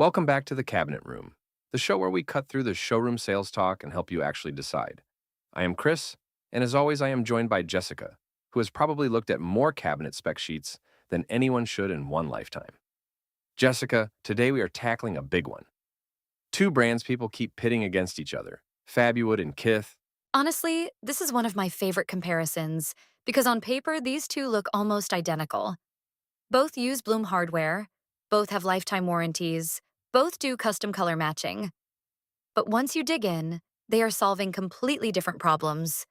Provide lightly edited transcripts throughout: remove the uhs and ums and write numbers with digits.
Welcome back to the Cabinet Room, the show where we cut through the showroom sales talk and help you actually decide. I am Chris, and as always, I am joined by Jessica, who has probably looked at more cabinet spec sheets than anyone should in one lifetime. Jessica, today we are tackling a big one. Two brands people keep pitting against each other, Fabuwood and Kith. Honestly, this is one of my favorite comparisons because on paper, these two look almost identical. Both use Bloom hardware, both have lifetime warranties, both do custom color matching. But once you dig in, they are solving completely different problems.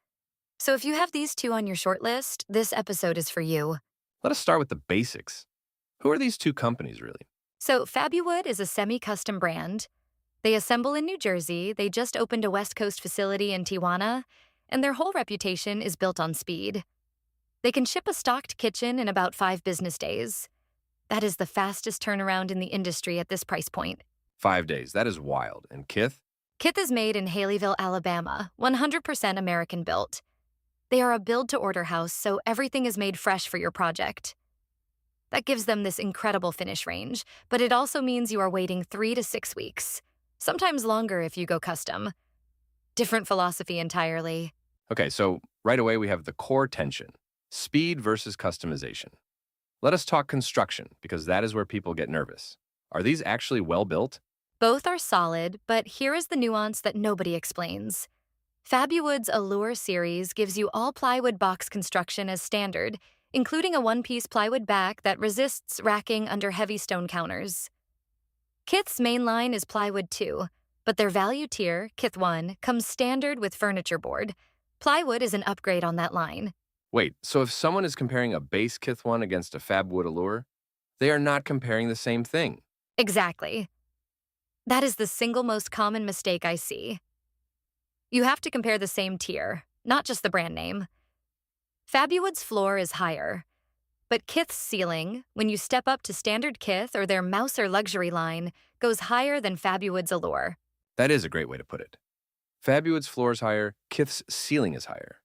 So if you have these two on your shortlist, this episode is for you. Let us start with the basics. Who are these two companies, really? So Fabuwood is a semi-custom brand. They assemble in New Jersey, they just opened a West Coast facility in Tijuana, and their whole reputation is built on speed. They can ship a stocked kitchen in about 5 business days. That is the fastest turnaround in the industry at this price point. 5 days, that is wild. And Kith? Kith is made in Haleyville, Alabama, 100% American built. They are a build-to-order house, so everything is made fresh for your project. That gives them this incredible finish range, but it also means you are waiting 3 to 6 weeks. Sometimes longer if you go custom. Different philosophy entirely. Okay, so right away we have the core tension, speed versus customization. Let us talk construction, because that is where people get nervous. Are these actually well built? Both are solid, but here is the nuance that nobody explains. Fabuwood's Allure series gives you all plywood box construction as standard, including a one-piece plywood back that resists racking under heavy stone counters. Kith's main line is plywood too, but their value tier, KithOne, comes standard with furniture board. Plywood is an upgrade on that line. Wait, so if someone is comparing a base KithOne against a Fabuwood Allure, they are not comparing the same thing. Exactly. That is the single most common mistake I see. You have to compare the same tier, not just the brand name. Fabuwood's floor is higher, but Kith's ceiling, when you step up to standard Kith or their Mouser luxury line, goes higher than Fabuwood's Allure. That is a great way to put it. Fabuwood's floor is higher, Kith's ceiling is higher.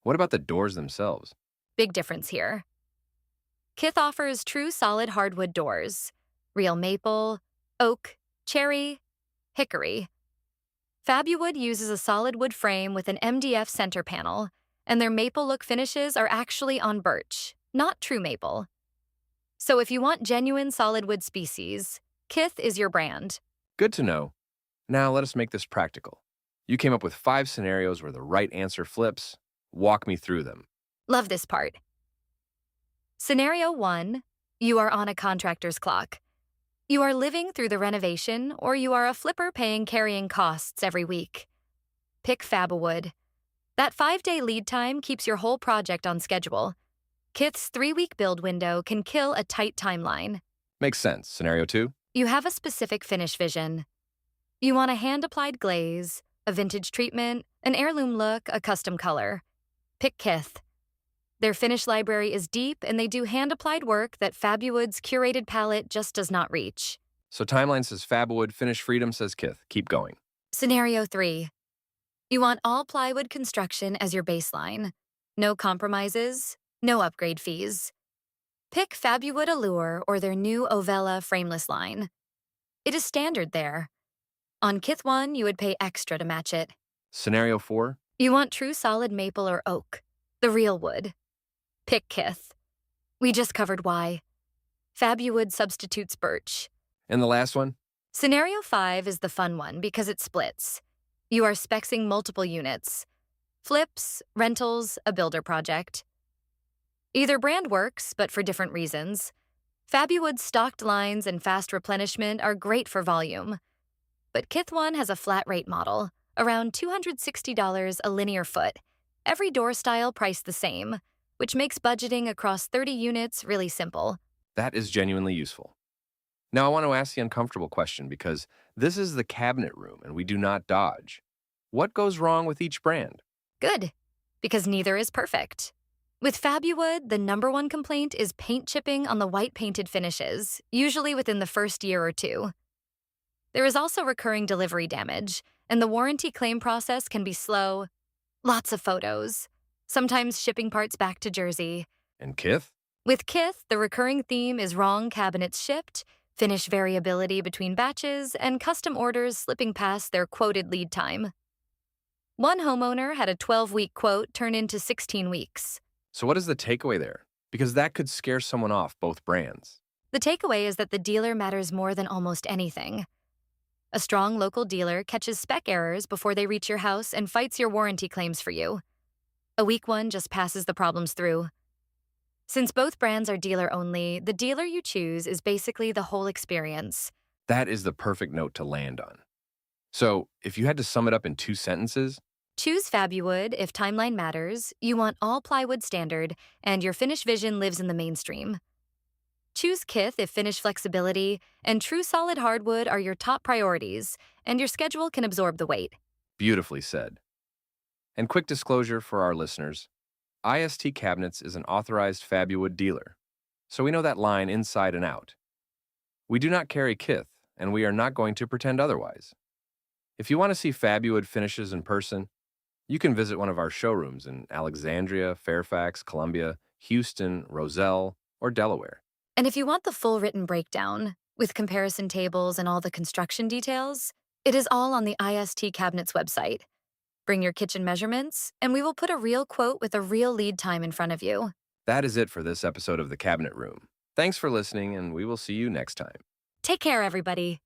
What about the doors themselves? Big difference here. Kith offers true solid hardwood doors, real maple, oak, cherry, hickory. Fabuwood uses a solid wood frame with an MDF center panel, and their maple look finishes are actually on birch, not true maple. So if you want genuine solid wood species, Kith is your brand. Good to know. Now let us make this practical. You came up with 5 scenarios where the right answer flips. Walk me through them. Love this part. Scenario 1, you are on a contractor's clock. You are living through the renovation, or you are a flipper paying carrying costs every week. Pick Fabuwood. That 5-day lead time keeps your whole project on schedule. Kith's 3-week build window can kill a tight timeline. Makes sense. Scenario 2? You have a specific finish vision. You want a hand-applied glaze, a vintage treatment, an heirloom look, a custom color. Pick Kith. Their finish library is deep, and they do hand-applied work that Fabuwood's curated palette just does not reach. So timeline says Fabuwood, finish freedom says Kith. Keep going. Scenario 3. You want all plywood construction as your baseline. No compromises, no upgrade fees. Pick Fabuwood Allure or their new Ovella frameless line. It is standard there. On KithOne, you would pay extra to match it. Scenario 4? You want true solid maple or oak, the real wood. Pick Kith. We just covered why. Fabuwood substitutes birch. And the last one? Scenario 5 is the fun one because it splits. You are spexing multiple units. Flips, rentals, a builder project. Either brand works, but for different reasons. Fabuwood's stocked lines and fast replenishment are great for volume. But KithOne has a flat rate model, around $260 a linear foot. Every door style priced the same, which makes budgeting across 30 units really simple. That is genuinely useful. Now I want to ask the uncomfortable question because this is the cabinet room and we do not dodge. What goes wrong with each brand? Good, because neither is perfect. With Fabuwood, the #1 complaint is paint chipping on the white painted finishes, usually within the first year or 2. There is also recurring delivery damage, and the warranty claim process can be slow. Lots of photos, sometimes shipping parts back to Jersey. And Kith? With Kith, the recurring theme is wrong cabinets shipped, finish variability between batches, and custom orders slipping past their quoted lead time. One homeowner had a 12-week quote turn into 16 weeks. So what is the takeaway there? Because that could scare someone off both brands. The takeaway is that the dealer matters more than almost anything. A strong local dealer catches spec errors before they reach your house and fights your warranty claims for you. A weak one just passes the problems through. Since both brands are dealer only, the dealer you choose is basically the whole experience. That is the perfect note to land on. So, if you had to sum it up in 2 sentences, Choose Fabuwood if timeline matters, you want all-plywood standard, and your finish vision lives in the mainstream. Choose Kith if finish flexibility and true solid hardwood are your top priorities, and your schedule can absorb the weight. beautifully said. And quick disclosure for our listeners, IST Cabinets is an authorized Fabuwood dealer, so we know that line inside and out. We do not carry Kith, and we are not going to pretend otherwise. If you want to see Fabuwood finishes in person, you can visit one of our showrooms in Alexandria, Fairfax, Columbia, Houston, Roselle, or Delaware. And if you want the full written breakdown, with comparison tables and all the construction details, it is all on the IST Cabinets website. Bring your kitchen measurements, and we will put a real quote with a real lead time in front of you. That is it for this episode of The Cabinet Room. Thanks for listening, and we will see you next time. Take care, everybody.